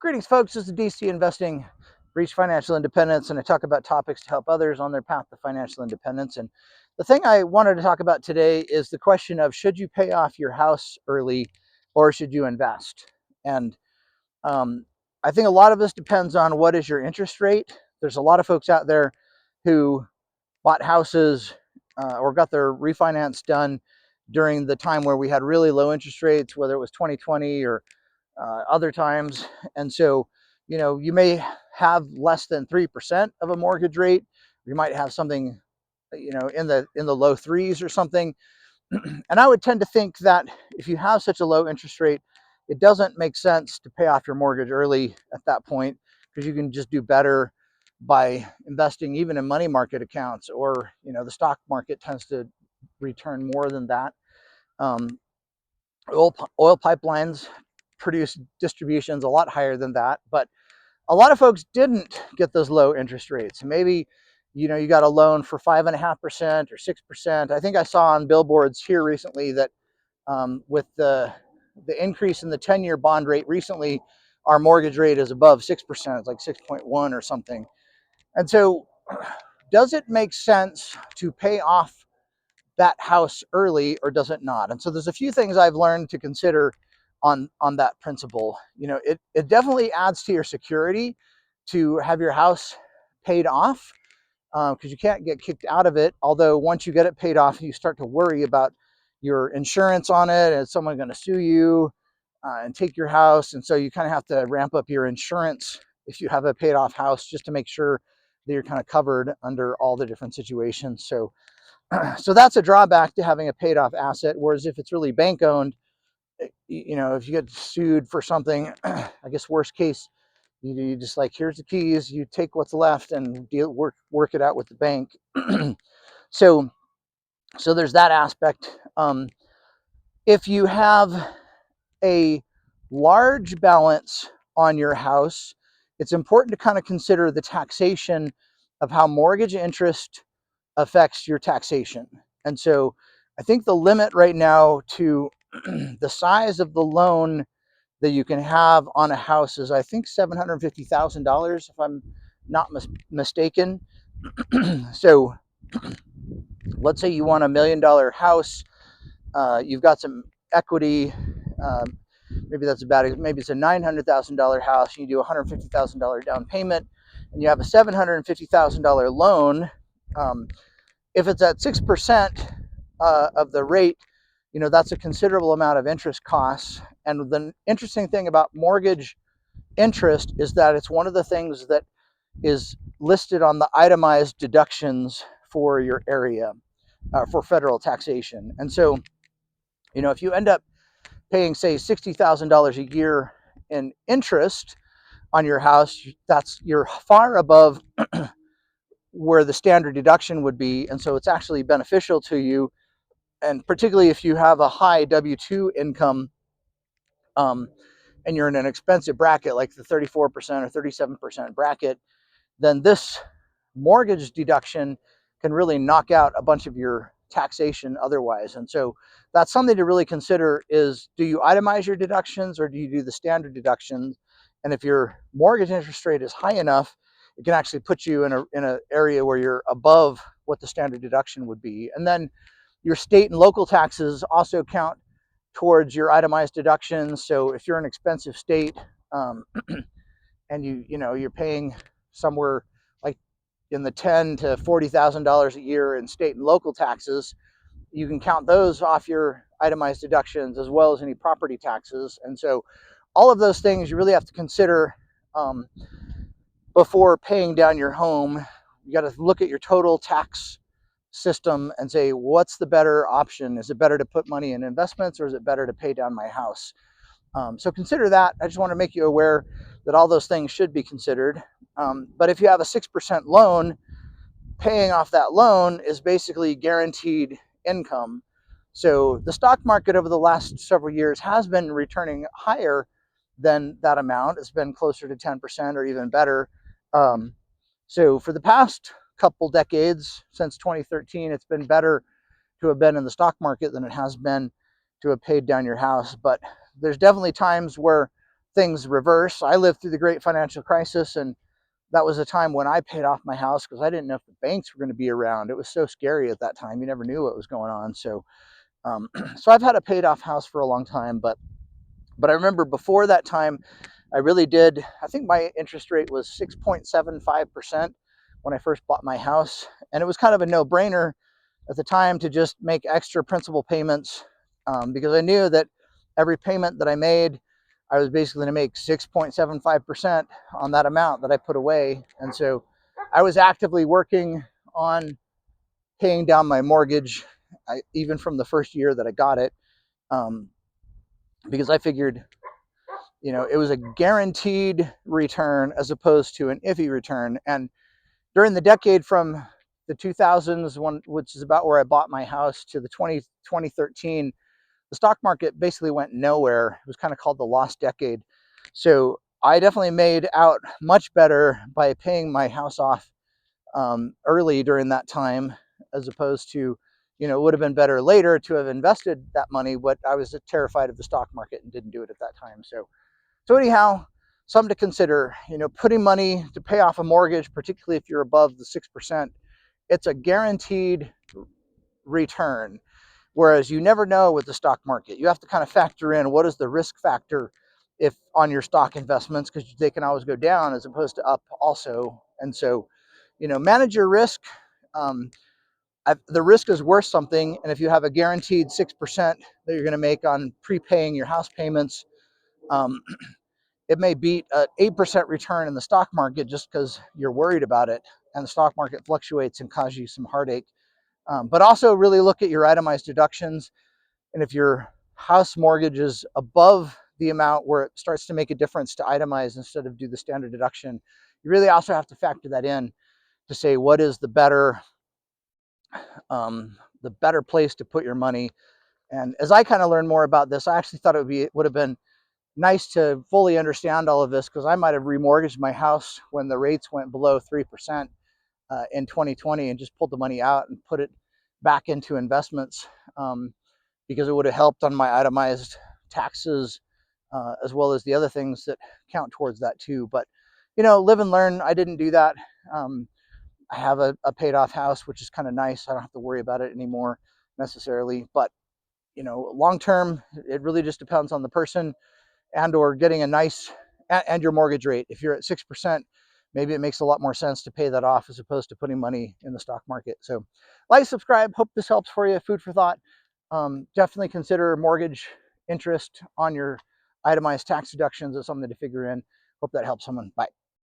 Greetings, folks. This is DC Investing, Reach Financial Independence, and I talk about topics to help others on their path to financial independence. And the thing I wanted to talk about today is the question of should you pay off your house early or should you invest? And I think a lot of this depends on what is your interest rate. There's a lot of folks out there who bought houses or got their refinance done during the time where we had really low interest rates, whether it was 2020 or other times. And so, you may have less than 3% of a mortgage rate. You might have something, in the low threes or something. And I would tend to think that if you have such a low interest rate, it doesn't make sense to pay off your mortgage early at that point, because you can just do better by investing even in money market accounts, or the stock market tends to return more than that. um, oil pipelines produce distributions a lot higher than that, but a lot of folks didn't get those low interest rates. Maybe you got a loan for 5.5% or 6%. I think I saw on billboards here recently that with the increase in the 10-year bond rate recently, our mortgage rate is above 6%. It's like 6.1 or something. And so, does it make sense to pay off that house early, or does it not? And so there's a few things I've learned to consider on that principle. It definitely adds to your security to have your house paid off, because you can't get kicked out of it. Although once you get it paid off, you start to worry about your insurance on it. Is someone going to sue you and take your house? And so you kind of have to ramp up your insurance if you have a paid off house, just to make sure that you're kind of covered under all the different situations. So that's a drawback to having a paid off asset. Whereas if it's really bank owned, if you get sued for something, I guess worst case, you just like, here's the keys, you take what's left and work it out with the bank. so so there's that aspect. If you have a large balance on your house, it's important to kind of consider the taxation of how mortgage interest affects your taxation. And so I think the limit right now to the size of the loan that you can have on a house is, I think, $750,000, if I'm not mistaken. So let's say you want $1 million house, you've got some equity. Maybe that's about, maybe it's a $900,000 house. You do a $150,000 down payment, and you have a $750,000 loan. If it's at 6% of the rate, that's a considerable amount of interest costs. And the interesting thing about mortgage interest is that it's one of the things that is listed on the itemized deductions for your area for federal taxation. And so, if you end up paying, say, $60,000 a year in interest on your house, you're far above where the standard deduction would be. And so it's actually beneficial to you. And particularly if you have a high W-2 income, and you're in an expensive bracket like the 34% or 37% bracket, then this mortgage deduction can really knock out a bunch of your taxation otherwise. And so that's something to really consider: is, do you itemize your deductions or do you do the standard deductions? And if your mortgage interest rate is high enough, it can actually put you in an area where you're above what the standard deduction would be. And then your state and local taxes also count towards your itemized deductions. So if you're an expensive state, and you're paying somewhere like in the $10,000 to $40,000 a year in state and local taxes, you can count those off your itemized deductions, as well as any property taxes. And so all of those things you really have to consider before paying down your home. You got to look at your total tax system and say, what's the better option? Is it better to put money in investments, or is it better to pay down my house? So consider that. I just want to make you aware that all those things should be considered. But if you have a 6% loan, paying off that loan is basically guaranteed income. So the stock market over the last several years has been returning higher than that amount. It's been closer to 10% or even better. So for the past couple decades, since 2013, it's been better to have been in the stock market than it has been to have paid down your house. But there's definitely times where things reverse. I lived through the great financial crisis, and that was a time when I paid off my house because I didn't know if the banks were going to be around. It was so scary at that time. You never knew what was going on. So, so I've had a paid off house for a long time, but I remember before that time, I really did. I think my interest rate was 6.75% when I first bought my house, and it was kind of a no-brainer at the time to just make extra principal payments, because I knew that every payment that I made, I was basically going to make 6.75% on that amount that I put away. And so I was actively working on paying down my mortgage, even from the first year that I got it, um, because I figured, it was a guaranteed return as opposed to an iffy return. And during the decade from the 2000s, which is about where I bought my house, to the 2013, the stock market basically went nowhere. It was kind of called the lost decade. So I definitely made out much better by paying my house off early during that time, as opposed to, it would have been better later to have invested that money, but I was terrified of the stock market and didn't do it at that time. So anyhow, something to consider, putting money to pay off a mortgage, particularly if you're above the 6%, it's a guaranteed return. Whereas you never know with the stock market. You have to kind of factor in what is the risk factor if on your stock investments, because they can always go down as opposed to up also. And so, manage your risk. Um, the risk is worth something. And if you have a guaranteed 6% that you're going to make on prepaying your house payments, um, it may beat an 8% return in the stock market just because you're worried about it. And the stock market fluctuates and cause you some heartache. But also really look at your itemized deductions. And if your house mortgage is above the amount where it starts to make a difference to itemize instead of do the standard deduction, you really also have to factor that in to say what is the better place to put your money. And as I kind of learned more about this, I actually thought would have been nice to fully understand all of this, because I might have remortgaged my house when the rates went below 3% in 2020 and just pulled the money out and put it back into investments, because it would have helped on my itemized taxes, as well as the other things that count towards that too. But, live and learn. I didn't do that. I have a paid off house, which is kind of nice. I don't have to worry about it anymore necessarily. But, long term, it really just depends on the person and or getting a nice, and your mortgage rate. If you're at 6%, maybe it makes a lot more sense to pay that off as opposed to putting money in the stock market. So like, subscribe. Hope this helps for you. Food for thought. Definitely consider mortgage interest on your itemized tax deductions as something to figure in. Hope that helps someone. Bye.